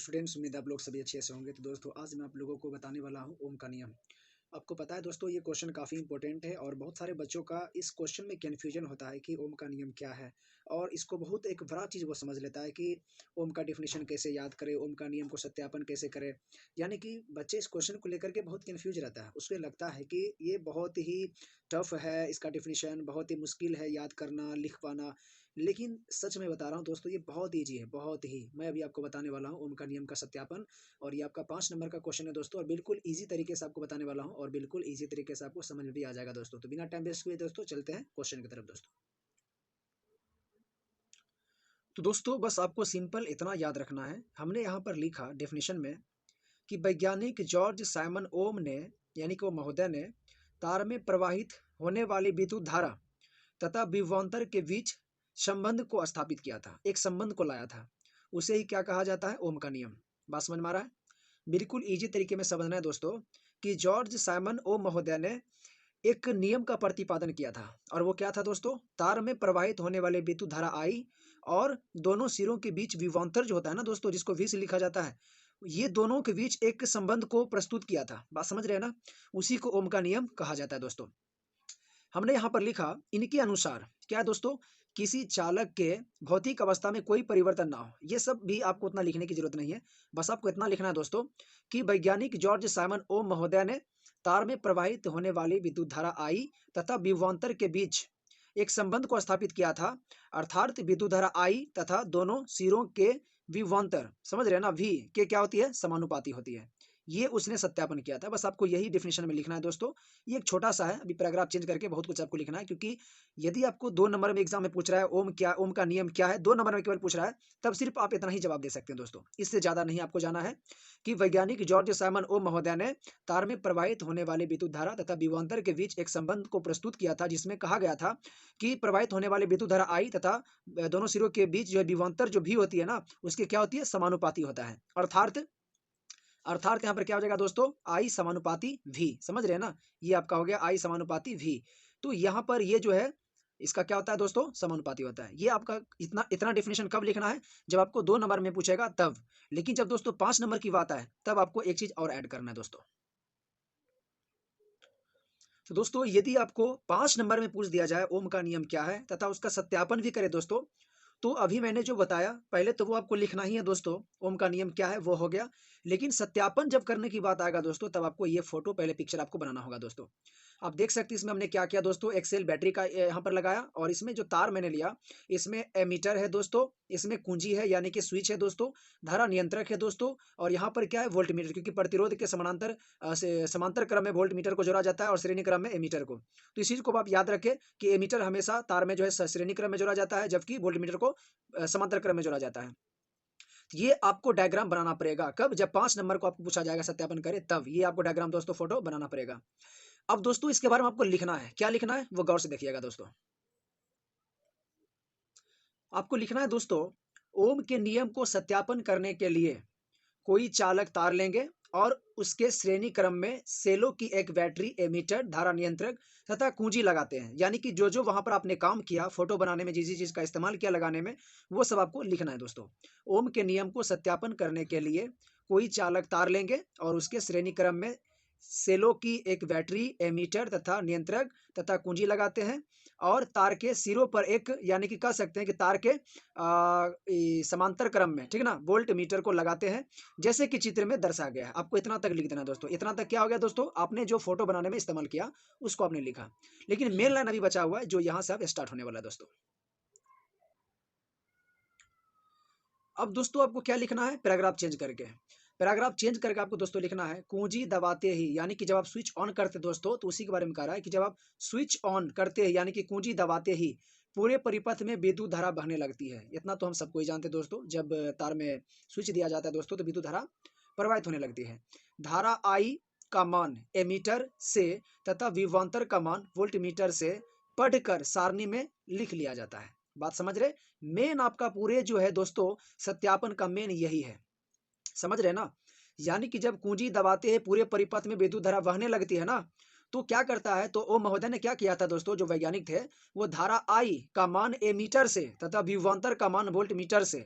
Students, उम्मीद है आप लोग सभी अच्छे से होंगे। तो दोस्तों आज मैं आप लोगों को बताने वाला हूँ ओम का नियम। आपको पता है दोस्तों ये क्वेश्चन काफ़ी इंपॉर्टेंट है और बहुत सारे बच्चों का इस क्वेश्चन में कन्फ्यूजन होता है कि ओम का नियम क्या है। और इसको बहुत एक बड़ा चीज़ वो समझ लेता है कि ओम का डेफिनेशन कैसे याद करें, ओम का नियम को सत्यापन कैसे करें। यानी कि बच्चे इस क्वेश्चन को लेकर के बहुत कन्फ्यूज रहता है। उसको लगता है कि ये बहुत ही टफ है, इसका डेफिनेशन बहुत ही मुश्किल है याद करना, लिख पाना। लेकिन सच में बता रहा हूँ दोस्तों, ये बहुत ईज़ी है, बहुत ही। मैं अभी आपको बताने वाला हूँ ओम का नियम का सत्यापन। और ये आपका 5 नंबर का क्वेश्चन है दोस्तों, और बिल्कुल ईज़ी तरीके से आपको बताने वाला हूँ और बिल्कुल ईज़ी तरीके से आपको समझ में भी आ जाएगा दोस्तों। तो बिना टाइम वेस्ट किए दोस्तों चलते हैं क्वेश्चन की तरफ दोस्तों। तो दोस्तों बस आपको सिंपल इतना याद रखना है, हमने यहाँ पर लिखा डेफिनेशन में कि वैज्ञानिक जॉर्ज साइमन ओम ने, यानी कि वो महोदय ने, तार में प्रवाहित होने वाली विद्युत धारा तथा विभवांतर के बीच संबंध को स्थापित किया था, एक संबंध को लाया था। उसे ही क्या कहा जाता है? ओम का नियम। बात समझ में आ रहा है? बिल्कुल इजी तरीके में समझना है दोस्तों कि जॉर्ज साइमन ओम महोदय ने एक नियम का प्रतिपादन किया था। और वो क्या था दोस्तों? तार में प्रवाहित होने वाले विद्युत धारा आई और दोनों सिरों के बीच विभवांतर जो होता है ना दोस्तों, जिसको वी से लिखा जाता है, ये दोनों के बीच एक संबंध को प्रस्तुत किया था। बात समझ रहे हैं ना? उसी को ओम का नियम कहा जाता है दोस्तों। हमने यहाँ पर लिखा इनके अनुसार क्या है दोस्तों? किसी चालक के भौतिक अवस्था में कोई परिवर्तन ना हो। ये सब भी आपको उतना लिखने की जरूरत नहीं है। बस आपको इतना लिखना है दोस्तों कि वैज्ञानिक जॉर्ज साइमन ओम महोदय ने तार में प्रवाहित होने वाली विद्युत धारा आई तथा विभवांतर के बीच एक संबंध को स्थापित किया था। अर्थात विद्युत धारा आई तथा दोनों सिरों के विभवांतर, समझ रहे हैं ना, वी के क्या होती है? समानुपाती होती है। ये उसने सत्यापन किया था। बस आपको यही डेफिनेशन में लिखना है दोस्तों। ये एक छोटा सा है, अभी पैराग्राफ चेंज करके बहुत कुछ आपको लिखना है, क्योंकि यदि आपको 2 नंबर में एग्जाम में पूछ रहा है ओम का नियम क्या है, 2 नंबर में केवल पूछ रहा है, तब सिर्फ आप इतना ही जवाब दे सकते हैं दोस्तों। इससे ज्यादा नहीं आपको जाना है कि वैज्ञानिक जॉर्ज साइमन ओम महोदय ने तार में प्रवाहित होने वाली विद्युत धारा तथा विभवांतर के बीच एक संबंध को प्रस्तुत किया था, जिसमें कहा गया था कि प्रवाहित होने वाली विद्युत धारा आई तथा दोनों सिरों के बीच जो विभवांतर जो भी होती है ना, उसकी क्या होती है? समानुपाती होता है। अर्थात अर्थात यहाँ पर क्या हो जाएगा दोस्तों? आई समानुपाती वी। समझ रहे हैं ना? ये आपका हो गया आई समानुपाती वी। तो यहाँ पर ये जो है, इसका क्या होता है दोस्तों? समानुपाती होता है। ये आपका इतना इतना डेफिनेशन कब लिखना है? जब आपको 2 नंबर में पूछेगा तब। लेकिन जब दोस्तों 5 नंबर की बात आए तब आपको एक चीज और ऐड करना है दोस्तों। तो दोस्तों यदि आपको 5 नंबर में पूछ दिया जाए ओम का नियम क्या है तथा उसका सत्यापन भी करे दोस्तों, तो अभी मैंने जो बताया पहले तो वो आपको लिखना ही है दोस्तों। ओम का नियम क्या है वो हो गया। लेकिन सत्यापन जब करने की बात आएगा दोस्तों, तब आपको ये फोटो, पहले पिक्चर आपको बनाना होगा दोस्तों। आप देख सकते हैं इसमें हमने क्या किया दोस्तों? एक्सेल बैटरी का यहाँ पर लगाया, और इसमें जो तार मैंने लिया, इसमें एमीटर है दोस्तों, इसमें कुंजी है यानी कि स्विच है दोस्तों, धारा नियंत्रक है दोस्तों, और यहाँ पर क्या है? वोल्टमीटर, क्योंकि प्रतिरोध के समानांतर समांतर क्रम में वोल्ट मीटर को जोड़ा जाता है और श्रेणी क्रम में एमीटर को। तो इस चीज को आप याद रखें कि एमीटर हमेशा तार में जो है श्रेणी क्रम में जोड़ा जाता है, जबकि वोल्ट मीटर को समांतर क्रम में जोड़ा जाता है। तो ये आपको डायग्राम बनाना पड़ेगा कब? जब 5 नंबर को आपको पूछा जाएगा सत्यापन करें तब। ये आपको डायग्राम दोस्तों, फोटो बनाना पड़ेगा। अब दोस्तों इसके बारे में आपको लिखना है। क्या लिखना है वो गौर से देखिएगा दोस्तों। आपको लिखना है दोस्तों, ओम के नियम को सत्यापन करने के लिए कोई चालक तार लेंगे और उसके श्रेणी क्रम में सेलों की एक बैटरी, एमीटर, धारा नियंत्रक तथा कुंजी लगाते हैं। यानी कि जो जो वहां पर आपने काम किया, फोटो बनाने में जिस जिस चीज का इस्तेमाल किया लगाने में, वो सब आपको लिखना है दोस्तों। ओम के नियम को सत्यापन करने के लिए कोई चालक तार लेंगे और उसके श्रेणी क्रम में सेलों की एक बैटरी, एमीटर तथा नियंत्रक तथा कुंजी लगाते हैं, और तार के सिरों पर एक, यानी कि कह सकते हैं कि तार के समांतर क्रम में, ठीक ना, वोल्ट मीटर को लगाते हैं, जैसे कि चित्र में दर्शाया गया है। आपको इतना तक लिख देना दोस्तों। इतना तक क्या हो गया दोस्तों? आपने जो फोटो बनाने में इस्तेमाल किया उसको आपने लिखा। लेकिन मेन लाइन अभी बचा हुआ है, जो यहाँ से अब स्टार्ट होने वाला है दोस्तों। अब दोस्तों आपको क्या लिखना है? पैराग्राफ चेंज करके। पैराग्राफ चेंज करके आपको दोस्तों लिखना है, कुंजी दबाते ही, यानी कि जब आप स्विच ऑन करते दोस्तों, तो उसी के बारे में कह रहा है कि जब आप स्विच ऑन करते हैं यानी कि कुंजी दबाते ही पूरे परिपथ में विद्युत धारा बहने लगती है। इतना तो हम सबको ही जानते हैं दोस्तों। जब तार में स्विच दिया जाता है दोस्तों, तो विद्युत धारा प्रवाहित होने लगती है। धारा आई का मान एमीटर से तथा विभवांतर का मान वोल्टमीटर से पढ़कर सारणी में लिख लिया जाता है। बात समझ रहे? मेन आपका पूरे जो है दोस्तों सत्यापन का मेन यही है। समझ रहे ना? यानी कि जब कुंजी दबाते हैं पूरे परिपथ में विद्युत धारा बहने लगती है ना, तो क्या करता है? तो ओम महोदय ने क्या किया था दोस्तों, जो वैज्ञानिक थे, वो धारा आई का मान एमीटर से तथा विभवांतर का मान वोल्ट मीटर से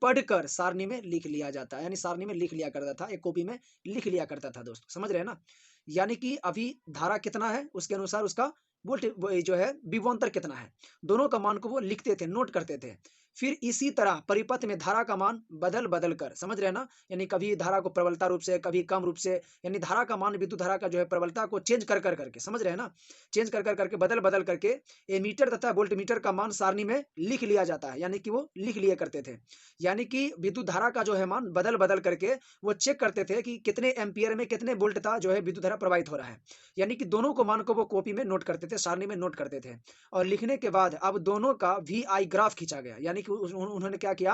पढ़कर सारणी में लिख लिया जाता है, यानी सारणी में लिख लिया करता था, एक कॉपी में लिख लिया करता था दोस्तों, समझ रहे हैं ना। यानी कि अभी धारा कितना है उसके अनुसार उसका जो है विभवांतर कितना है, दोनों का मान को वो लिखते थे, नोट करते थे। फिर इसी तरह परिपथ में धारा का मान बदल बदल कर, समझ रहे हैं ना, यानी कभी धारा को प्रबलता रूप से, कभी कम रूप से, यानी धारा का मान विद्युत धारा का जो है प्रबलता को चेंज कर कर करके, समझ रहे हैं ना, चेंज कर कर करके, बदल बदल करके एमीटर तथा वोल्टमीटर का मान सारणी में लिख लिया जाता है, यानी कि वो लिख लिया करते थे। यानी कि विद्युत धारा का जो है मान बदल बदल करके वो चेक करते थे कि कितने एम्पियर में कितने वोल्ट था जो है विद्युत धारा प्रवाहित हो रहा है, यानी कि दोनों को मान को वो कॉपी में नोट करते थे, सारणी में नोट करते थे। और लिखने के बाद अब दोनों का वी आई ग्राफ खींचा गया, यानी कि उन्होंने क्या किया,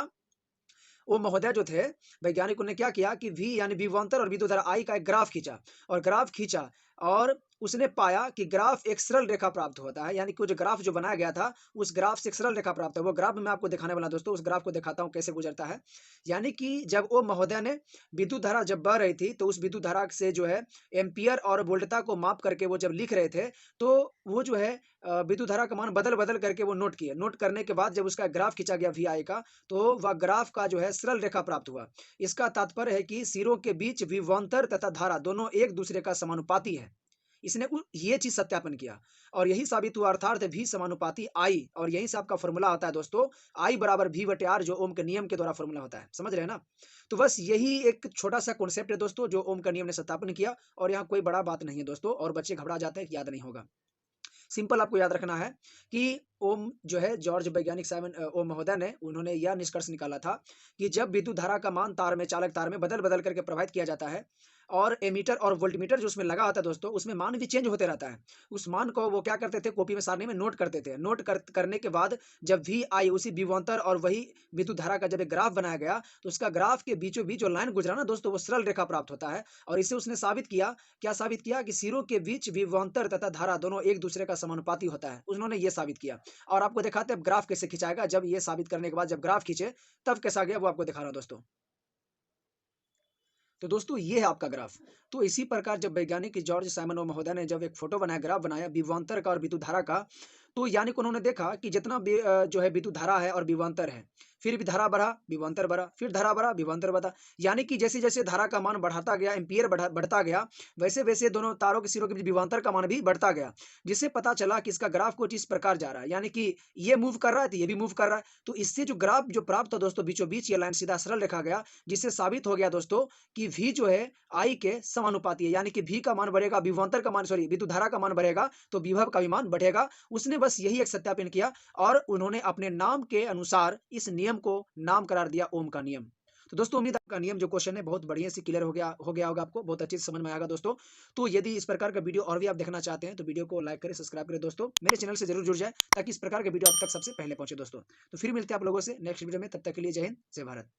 वो महोदय जो थे वैज्ञानिकों ने क्या किया कि वी यानी विभवांतर और विद्युत धारा आई का एक ग्राफ खींचा, और ग्राफ खींचा और उसने पाया कि ग्राफ एक सरल रेखा प्राप्त होता है, यानी कि जो ग्राफ जो बनाया गया था उस ग्राफ से एक सरल रेखा प्राप्त है। वो ग्राफ मैं आपको दिखाने वाला दोस्तों, उस ग्राफ को दिखाता हूं कैसे गुजरता है। यानी कि जब वो महोदय ने विद्युत धारा जब बह रही थी तो उस विद्युत धारा से जो है एम्पियर और वोल्टता को माप करके वो जब लिख रहे थे तो वो जो है विद्युत धारा का मान बदल बदल करके वो नोट किए। नोट करने के बाद जब उसका ग्राफ खींचा गया वी आई का, तो वह ग्राफ का जो है सरल रेखा प्राप्त हुआ। इसका तात्पर्य है कि सिरों के बीच विभवांतर तथा धारा दोनों एक दूसरे का समानुपाती है। इसने ये चीज सत्यापन किया और यही साबित हुआ, अर्थात भी समानुपाती आई, और यही से आपका फॉर्मूला होता है दोस्तों, आई बराबर भी बटे आर, जो ओम के नियम के द्वारा फॉर्मूला होता है, समझ रहे हैं ना। तो बस यही एक छोटा सा कॉन्सेप्ट है दोस्तों जो ओम का नियम ने सत्यापन किया, और यहाँ कोई बड़ा बात नहीं है दोस्तों, और बच्चे घबरा जाते हैं याद नहीं होगा। सिंपल आपको याद रखना है कि ओम जो है जॉर्ज वैज्ञानिक साइमन ओम महोदय ने, उन्होंने यह निष्कर्ष निकाला था कि जब विद्युत धारा का मान तार में, चालक तार में बदल बदल करके प्रवाहित किया जाता है, और एमीटर और वोल्टमीटर जो उसमें लगा होता है दोस्तों, उसमें मान भी चेंज होते रहता है। उस मान को वो क्या करते थे, कॉपी में सारणी में नोट करते थे। करने के बाद जब वी आई उसी विभवांतर और वही विद्युत धारा का जब एक ग्राफ बनाया गया, तो उसका ग्राफ के बीचों बीच जो लाइन गुजरा ना दोस्तों, वो सरल रेखा प्राप्त होता है। और इसे उसने साबित किया, क्या साबित किया, कि सिरों के बीच विभवांतर तथा धारा दोनों एक दूसरे का समानुपाती होता है, उन्होंने ये साबित किया। और आपको दिखाते हैं ग्राफ कैसे खिंचाएगा। जब ये साबित करने के बाद जब ग्राफ खींचे तब कैसा गया वो आपको दिखा रहा हूं दोस्तों। तो दोस्तों ये है आपका ग्राफ। तो इसी प्रकार जब वैज्ञानिक जॉर्ज साइमन महोदय ने जब एक फोटो बनाया, ग्राफ बनाया विभवांतर का और विद्युत धारा का, तो यानी कि उन्होंने देखा कि जितना जो है विद्युत धारा है और विभवांतर है, फिर भी धारा बढ़ा, विभवांतर बढ़ा, फिर धारा बढ़ा, विभवांतर बढ़ा। यानी कि जैसे जैसे धारा का मान बढ़ाता गया, एम्पियर बढ़ता गया, वैसे वैसे दोनों तारों के सिरों के बीच विभवांतर का मान भी बढ़ता गया, जिससे पता चला कि इसका ग्राफ कुछ इस प्रकार जा रहा है, यानी कि ये मूव कर रहा है तो ये भी मूव कर रहा है। तो इससे जो ग्राफ जो प्राप्त हो दोस्तों, बीचों बीच ये लाइन सीधा सरल रखा गया, जिससे साबित हो गया दोस्तों कि v जो है i के समानुपाती है, यानी कि v का मान बढ़ेगा, विभवांतर का मान, सॉरी, विद्युत धारा का मान बढ़ेगा तो विभव का भी मान बढ़ेगा। उसने बस यही एक सत्यापन किया और उन्होंने अपने नाम के अनुसार इस नियम को नाम करार दिया ओम का नियम। तो दोस्तों उम्मीद आपका नियम जो क्वेश्चन है बहुत बढ़िया से क्लियर हो गया होगा, आपको बहुत अच्छे से समझ में आएगा दोस्तों। तो यदि इस प्रकार का वीडियो और भी आप देखना चाहते हैं तो वीडियो को लाइक करें, सब्सक्राइब करें दोस्तों, मेरे चैनल से जरूर जुड़ जाए ताकि इस प्रकार के वीडियो आप तक सबसे पहले पहुंचे दोस्तों। तो फिर मिलते हैं आप लोगों से नेक्स्ट वीडियो में, तब तक के लिए जय हिंद, जय भारत।